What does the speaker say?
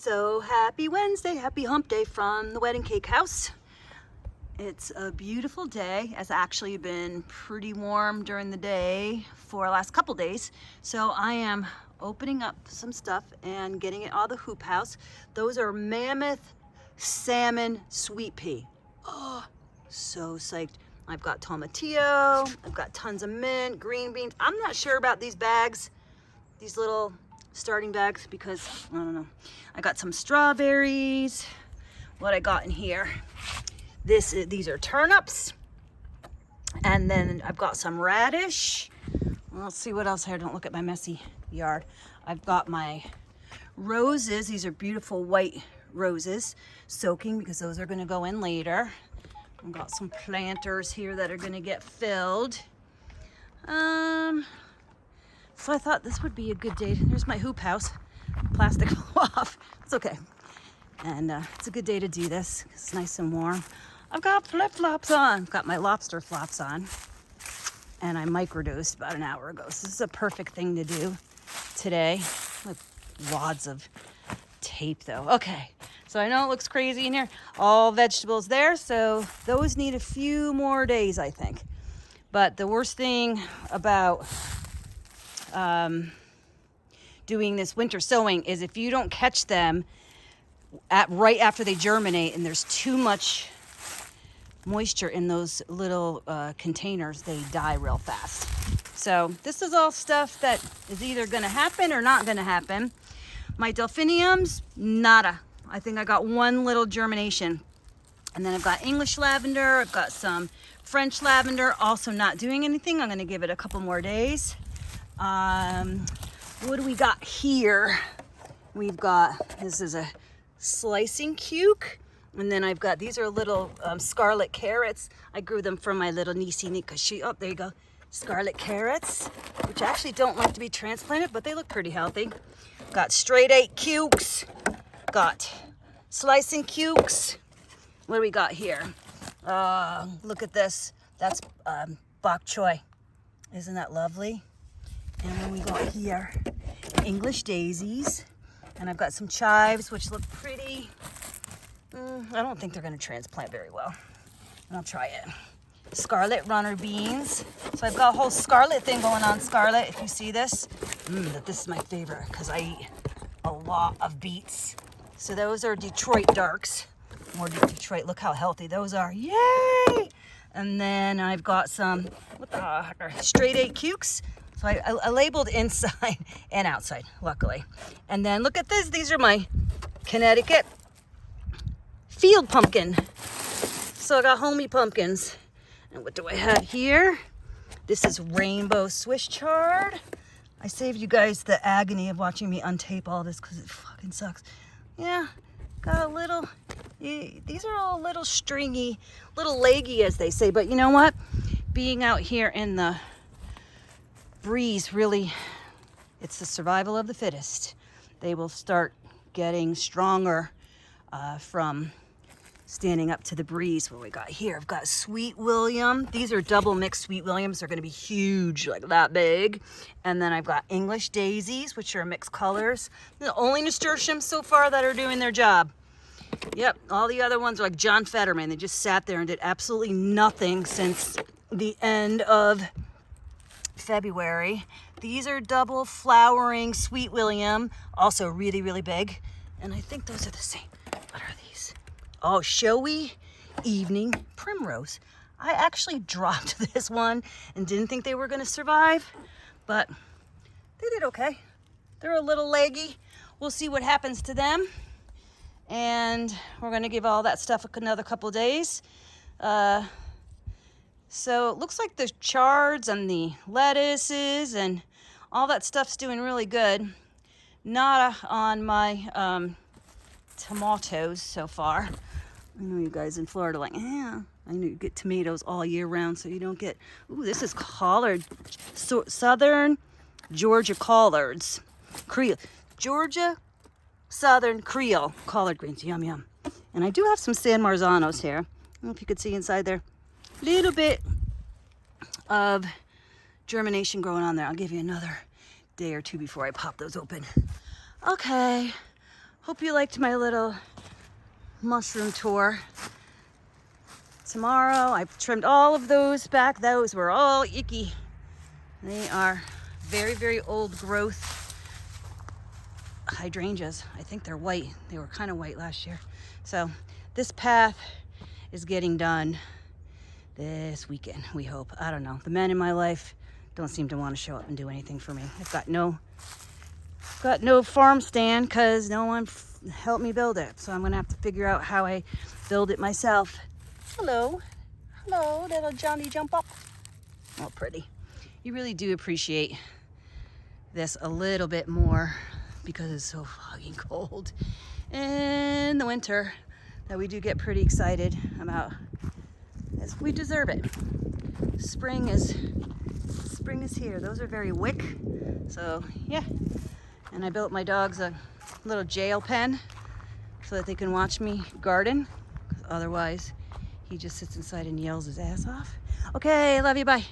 So happy Wednesday, happy hump day from the wedding cake house. It's a beautiful day. It's actually been pretty warm during the day for the last couple days. So I am opening up some stuff and getting it out of the hoop house. Those are mammoth salmon sweet pea. Oh, so psyched. I've got tomatillo, I've got tons of mint, green beans. I'm not sure about these bags, these little starting bags, because I don't know. I got some strawberries. What I got in here, these are turnips, and then I've got some radish. Let's see what else here. Don't look at my messy yard. I've got my roses. These are beautiful white roses, soaking, because those are going to go in later. I've got some planters here that are going to get filled. So I thought this would be a good day. There's my hoop house. Plastic flew off. It's okay. And it's a good day to do this. It's nice and warm. I've got flip-flops on. I've got my lobster flops on. And I microdosed about an hour ago. So this is a perfect thing to do today. With wads of tape though. Okay. So I know it looks crazy in here. All vegetables there. So those need a few more days, I think. But the worst thing about doing this winter sowing is if you don't catch them right after they germinate and there's too much moisture in those little containers, they die real fast. So this is all stuff that is either going to happen or not going to happen. My delphiniums, nada. I think I got one little germination. And then I've got English lavender. I've got some French lavender, also not doing anything. I'm going to give it a couple more days. What do we got here? We've got, this is a slicing cuke. And then I've got, these are little scarlet carrots. I grew them from my little niecey because she, oh, there you go. Scarlet carrots, which actually don't like to be transplanted, but they look pretty healthy. Got straight 8 cukes. Got slicing cukes. What do we got here? Look at this. That's bok choy. Isn't that lovely? And then we got here English daisies. And I've got some chives, which look pretty. I don't think they're going to transplant very well. I'll try it. Scarlet runner beans. So I've got a whole scarlet thing going on, Scarlet, if you see this. This is my favorite because I eat a lot of beets. So those are Detroit darks. More Detroit. Look how healthy those are. Yay! And then I've got some straight 8 cukes. So I labeled inside and outside, luckily. And then look at this. These are my Connecticut field pumpkin. So I got homey pumpkins. And what do I have here? This is rainbow Swiss chard. I saved you guys the agony of watching me untape all this because it fucking sucks. Yeah, got a little, these are all little stringy, little leggy as they say. But you know what? Being out here in the breeze, really, it's the survival of the fittest. They will start getting stronger from standing up to the breeze. What we got here? I've got Sweet William. These are double mixed Sweet Williams. They're going to be huge, like that big. And then I've got English daisies, which are mixed colors. The only nasturtiums so far that are doing their job. Yep, all the other ones are like John Fetterman. They just sat there and did absolutely nothing since the end of February. These are double flowering Sweet William, also really, really big. And I think those are the same. What are these? Oh, showy evening primrose. I actually dropped this one and didn't think they were going to survive, but they did okay. They're a little leggy. We'll see what happens to them. And we're going to give all that stuff another couple days. So it looks like the chards and the lettuces and all that stuff's doing really good. Not on my tomatoes so far. I know you guys in Florida are like, yeah, I know you get tomatoes all year round, so you don't get, ooh, this is collard, Southern Georgia collards, Creole, Georgia Southern Creole collard greens, yum, yum. And I do have some San Marzanos here. I don't know if you could see inside there. Little bit of germination growing on there. I'll give you another day or two before I pop those open. Okay, hope you liked my little mushroom tour. Tomorrow, I've trimmed all of those back. Those were all icky. They are very, very old growth hydrangeas. I think they're white. They were kind of white last year. So this path is getting done this weekend, we hope. I don't know. The men in my life don't seem to want to show up and do anything for me. I've got no farm stand because no one helped me build it. So I'm gonna have to figure out how I build it myself. Hello, hello, little Johnny jump up. Oh, pretty. You really do appreciate this a little bit more because it's so fucking cold in the winter that we do get pretty excited about. As we deserve it. Spring is here. Those are very wick. So yeah. And I built my dogs a little jail pen so that they can watch me garden. Otherwise, he just sits inside and yells his ass off. Okay, love you, bye.